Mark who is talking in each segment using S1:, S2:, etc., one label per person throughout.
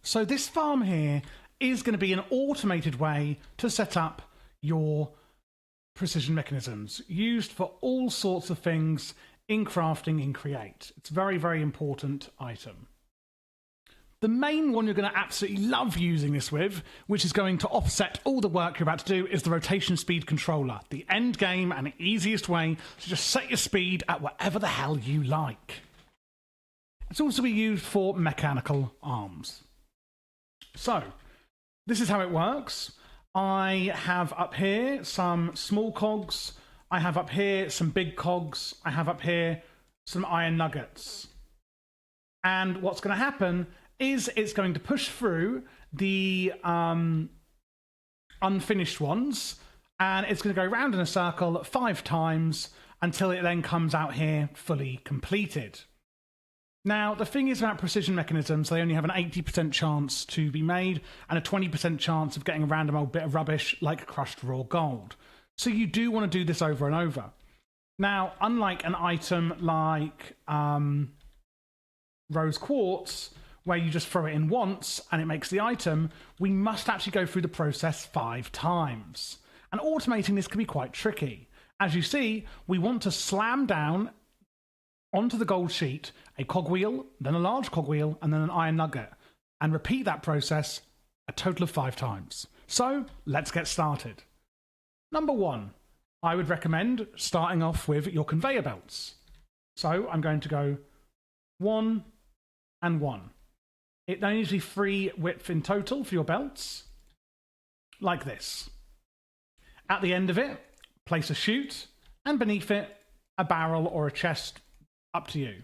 S1: So this farm here is going to be an automated way to set up your precision mechanisms used for all sorts of things in crafting in Create. It's a very, very important item. The main one you're going to absolutely love using this with, which is going to offset all the work you're about to do, is the rotation speed controller. The end game and the easiest way to just set your speed at whatever the hell you like. It's also be used for mechanical arms. So, this is how it works. I have up here some small cogs. I have up here some big cogs. I have up here some iron nuggets. And what's going to happen is it's going to push through the unfinished ones, and it's going to go round in a circle 5 times until it then comes out here fully completed. Now, the thing is about precision mechanisms, they only have an 80% chance to be made and a 20% chance of getting a random old bit of rubbish like crushed raw gold. So you do want to do this over and over. Now, unlike an item like rose quartz, where you just throw it in once and it makes the item, we must actually go through the process 5 times. And automating this can be quite tricky. As you see, we want to slam down onto the gold sheet a cogwheel, then a large cogwheel, and then an iron nugget, and repeat that process a total of 5 times. So let's get started. Number 1, I would recommend starting off with your conveyor belts. So I'm going to go 1 and 1. It then needs to be 3 width in total for your belts, like this. At the end of it, place a chute, and beneath it, a barrel or a chest, up to you.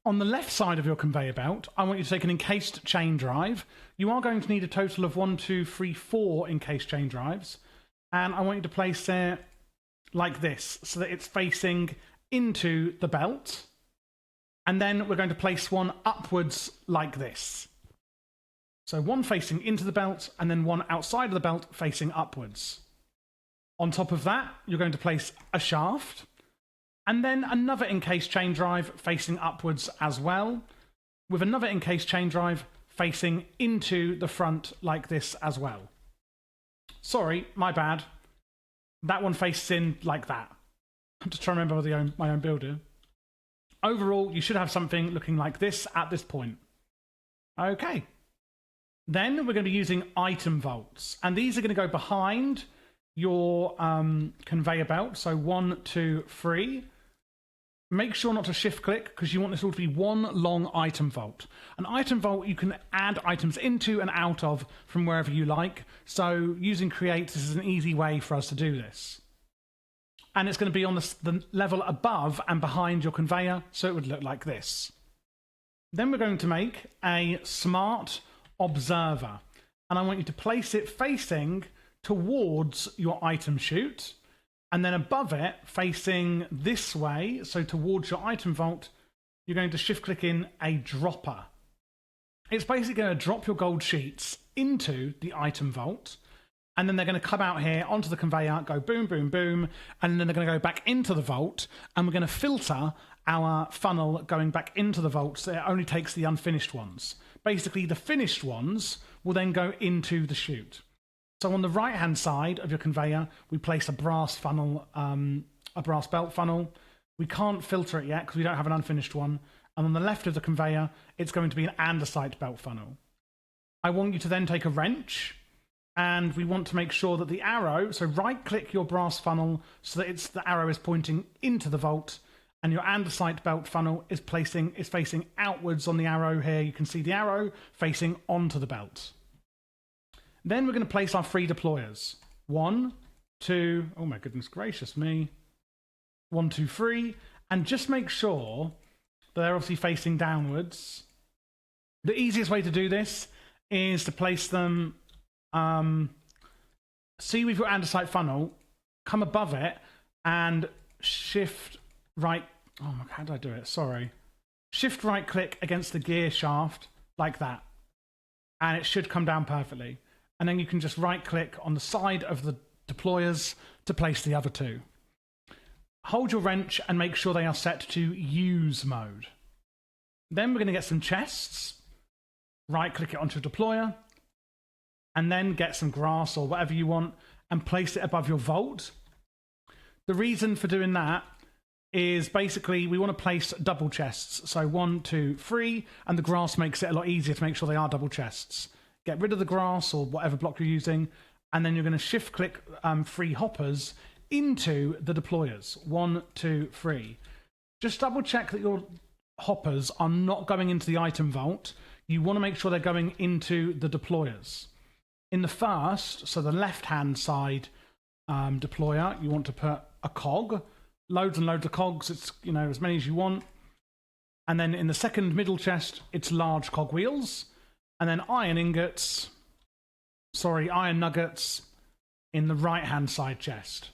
S1: On the left side of your conveyor belt, I want you to take an encased chain drive. You are going to need a total of 1, 2, 3, 4 encased chain drives. And I want you to place it like this, so that it's facing into the belt. And then we're going to place one upwards like this. So one facing into the belt, and then one outside of the belt facing upwards. On top of that, you're going to place a shaft, and then another encased chain drive facing upwards as well, with another encased chain drive facing into the front like this as well. Sorry, my bad. That one faces in like that. I'm just trying to remember my own builder. Overall, you should have something looking like this at this point. Okay. Then we're going to be using item vaults, and these are going to go behind your conveyor belt. So 1, 2, 3. Make sure not to shift click, because you want this all to be one long item vault. An item vault you can add items into and out of from wherever you like. So using Create, this is an easy way for us to do this. And it's going to be on the level above and behind your conveyor, so it would look like this. Then we're going to make a smart observer, and I want you to place it facing towards your item chute, and then above it facing this way, so towards your item vault, you're going to shift click in a dropper. It's basically going to drop your gold sheets into the item vault, and then they're going to come out here onto the conveyor, go boom, boom, boom, and then they're going to go back into the vault, and we're going to filter our funnel going back into the vault so it only takes the unfinished ones. Basically, the finished ones will then go into the chute. So on the right-hand side of your conveyor, we place a brass funnel, a brass belt funnel. We can't filter it yet because we don't have an unfinished one. And on the left of the conveyor, it's going to be an andesite belt funnel. I want you to then take a wrench, and we want to make sure that the arrow, so right-click your brass funnel so that the arrow is pointing into the vault, and your andesite belt funnel is facing outwards on the arrow here. You can see the arrow facing onto the belt. Then we're going to place our 3 deployers. 1, 2, oh my goodness gracious me. 1, 2, 3. And just make sure that they're obviously facing downwards. The easiest way to do this is to place them, see with your andesite funnel, come above it and shift right, oh my, how did I do it? Sorry. Shift right click against the gear shaft like that. And it should come down perfectly. And then you can just right click on the side of the deployers to place the other 2. Hold your wrench and make sure they are set to use mode. Then we're going to get some chests. right click it onto a deployer, and then get some grass or whatever you want and place it above your vault. The reason for doing that is basically we want to place double chests. So 1, 2, 3, and the grass makes it a lot easier to make sure they are double chests. Get rid of the grass or whatever block you're using, and then you're going to shift click 3 hoppers into the deployers. 1, 2, 3. Just double check that your hoppers are not going into the item vault. You want to make sure they're going into the deployers. In the first, so the left-hand side deployer, you want to put a cog, loads and loads of cogs. It's, you know, as many as you want. And then in the second middle chest, it's large cog wheels, and then iron nuggets in the right-hand side chest.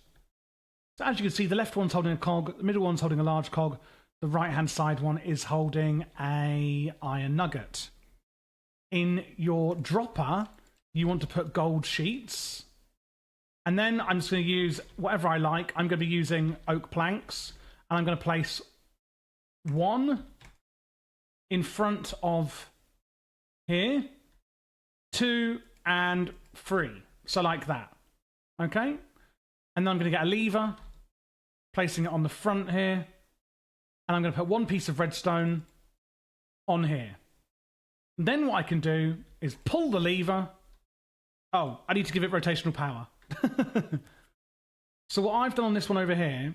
S1: So as you can see, the left one's holding a cog, the middle one's holding a large cog, the right-hand side one is holding a iron nugget. In your dropper, you want to put gold sheets. And then I'm just going to use whatever I like. I'm going to be using oak planks. And I'm going to place 1 in front of here, 2 and 3. So like that. Okay? And then I'm going to get a lever, placing it on the front here. And I'm going to put 1 piece of redstone on here. Then what I can do is pull the lever. Oh, I need to give it rotational power. So what I've done on this one over here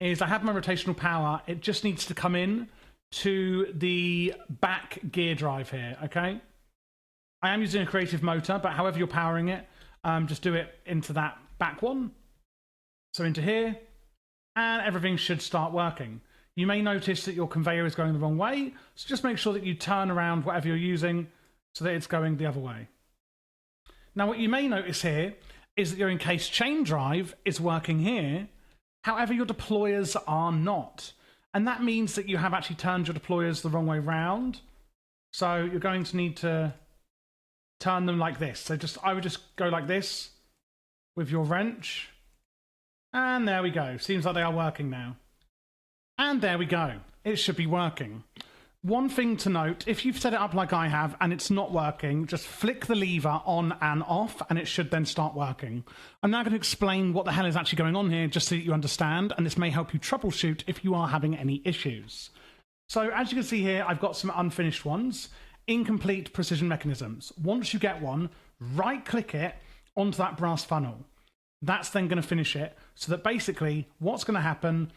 S1: is I have my rotational power. It just needs to come in to the back gear drive here, okay? I am using a creative motor, but however you're powering it, just do it into that back one. So into here, and everything should start working. You may notice that your conveyor is going the wrong way, so just make sure that you turn around whatever you're using so that it's going the other way. Now what you may notice here is that your encased chain drive is working here, however your deployers are not. And that means that you have actually turned your deployers the wrong way round. So you're going to need to turn them like this. So I would just go like this with your wrench. And there we go. Seems like they are working now. And there we go. It should be working. One thing to note, if you've set it up like I have and it's not working, just flick the lever on and off and it should then start working. I'm now going to explain what the hell is actually going on here just so that you understand, and this may help you troubleshoot if you are having any issues. So as you can see here, I've got some unfinished ones. Incomplete precision mechanisms. Once you get one, right click it onto that brass funnel. That's then going to finish it, so that basically what's going to happen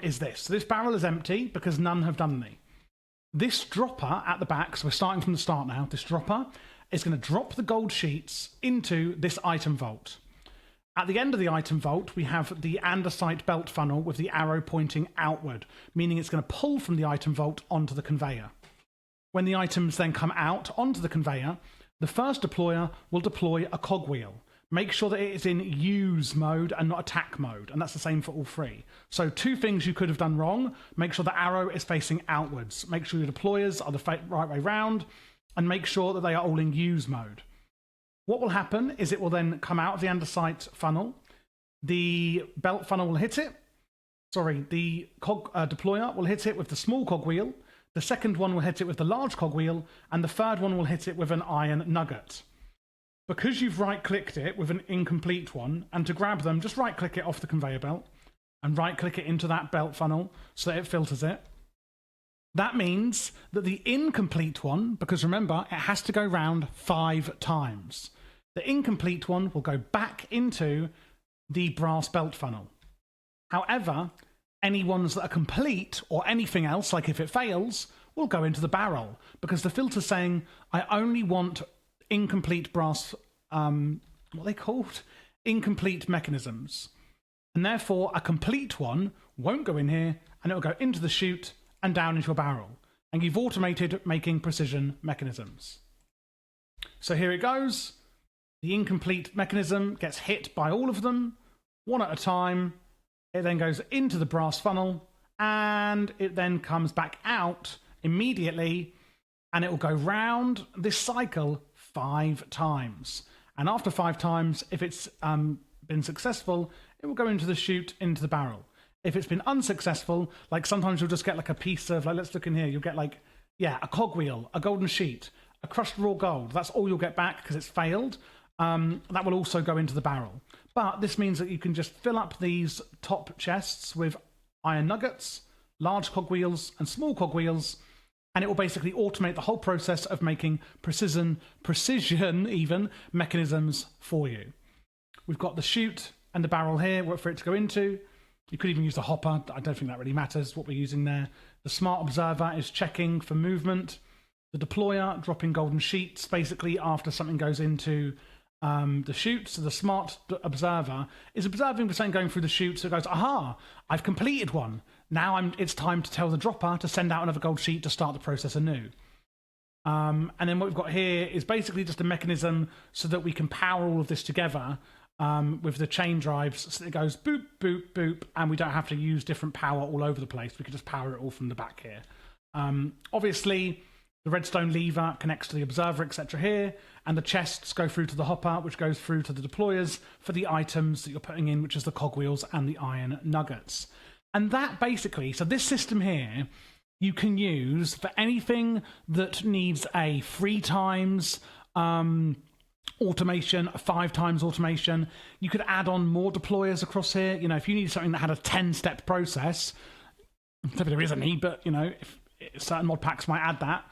S1: is this. So this barrel is empty because none have done any. This dropper at the back, so we're starting from the start now, this dropper is going to drop the gold sheets into this item vault. At the end of the item vault, we have the andesite belt funnel with the arrow pointing outward, meaning it's going to pull from the item vault onto the conveyor. When the items then come out onto the conveyor, the first deployer will deploy a cogwheel. Make sure that it is in use mode and not attack mode, and that's the same for all 3. So 2 things you could have done wrong. Make sure the arrow is facing outwards. Make sure your deployers are the right way round, and make sure that they are all in use mode. What will happen is it will then come out of the andesite funnel. The belt funnel will hit it. Sorry, the deployer will hit it with the small cogwheel. The second one will hit it with the large cogwheel, and the third one will hit it with an iron nugget. Because you've right-clicked it with an incomplete one, and to grab them, just right-click it off the conveyor belt and right-click it into that belt funnel so that it filters it. That means that the incomplete one, because remember, it has to go round 5 times. The incomplete one will go back into the brass belt funnel. However, any ones that are complete or anything else, like if it fails, will go into the barrel because the filter's saying, I only want incomplete brass, what are they called? Incomplete mechanisms. And therefore, a complete one won't go in here and it will go into the chute and down into a barrel. And you've automated making precision mechanisms. So here it goes. The incomplete mechanism gets hit by all of them, one at a time. It then goes into the brass funnel and it then comes back out immediately, and it will go round this cycle 5 times. And after 5 times, if it's been successful, it will go into the chute, into the barrel. If it's been unsuccessful, like sometimes you'll just get like a piece of, like, let's look in here, you'll get like, yeah, a cogwheel, a golden sheet, a crushed raw gold. That's all you'll get back because it's failed. That will also go into the barrel. But this means that you can just fill up these top chests with iron nuggets, large cogwheels and small cogwheels, and it will basically automate the whole process of making precision even mechanisms for you. We've got the chute and the barrel here for it to go into. You could even use the hopper. I don't think that really matters what we're using there. The smart observer is checking for movement. The deployer dropping golden sheets basically after something goes into the chute. So the smart observer is observing for something going through the chute. So it goes, aha, I've completed one. Now it's time to tell the dropper to send out another gold sheet to start the process anew. And then what we've got here is basically just a mechanism so that we can power all of this together with the chain drives. So it goes boop, boop, boop, and we don't have to use different power all over the place. We can just power it all from the back here. Obviously, the redstone lever connects to the observer, etc. here, and the chests go through to the hopper, which goes through to the deployers for the items that you're putting in, which is the cogwheels and the iron nuggets. And that basically, so this system here, you can use for anything that needs a 3 times automation, a 5 times automation. You could add on more deployers across here. You know, if you need something that had a 10-step process, I don't think there is any, but, you know, if certain mod packs might add that.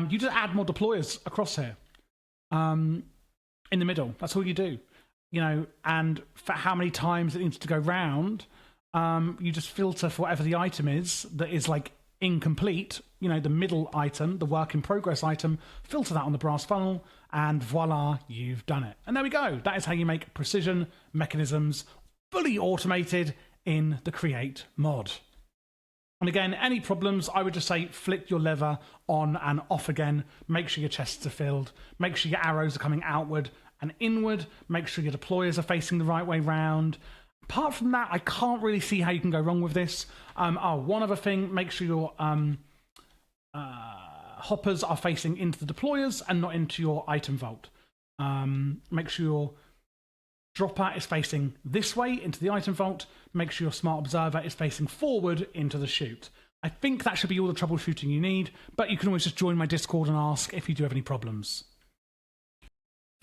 S1: You just add more deployers across here in the middle. That's all you do, you know, and for how many times it needs to go round, you just filter for whatever the item is that is like incomplete, you know, the middle item, the work in progress item, filter that on the brass funnel, and voila, you've done it. And there we go. That is how you make precision mechanisms fully automated in the Create mod. And again, any problems, I would just say flick your lever on and off again. Make sure your chests are filled. Make sure your arrows are coming outward and inward. Make sure your deployers are facing the right way round. Apart from that, I can't really see how you can go wrong with this. One other thing, make sure your hoppers are facing into the deployers and not into your item vault. Make sure your dropper is facing this way into the item vault. Make sure your smart observer is facing forward into the chute. I think that should be all the troubleshooting you need, but you can always just join my Discord and ask if you do have any problems.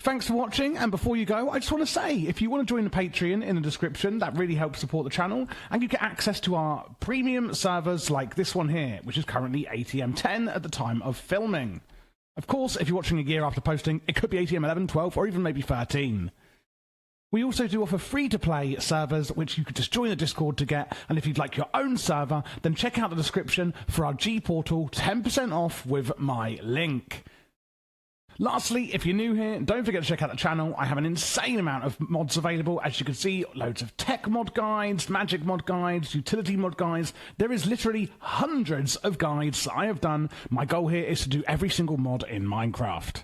S1: Thanks for watching, and before you go, I just want to say, if you want to join the Patreon in the description, that really helps support the channel, and you get access to our premium servers like this one here, which is currently ATM 10 at the time of filming. Of course, if you're watching a year after posting, it could be ATM 11, 12, or even maybe 13. We also do offer free-to-play servers, which you could just join the Discord to get, and if you'd like your own server, then check out the description for our G Portal 10% off with my link. Lastly, if you're new here, don't forget to check out the channel. I have an insane amount of mods available. As you can see, loads of tech mod guides, magic mod guides, utility mod guides. There is literally hundreds of guides I have done. My goal here is to do every single mod in Minecraft.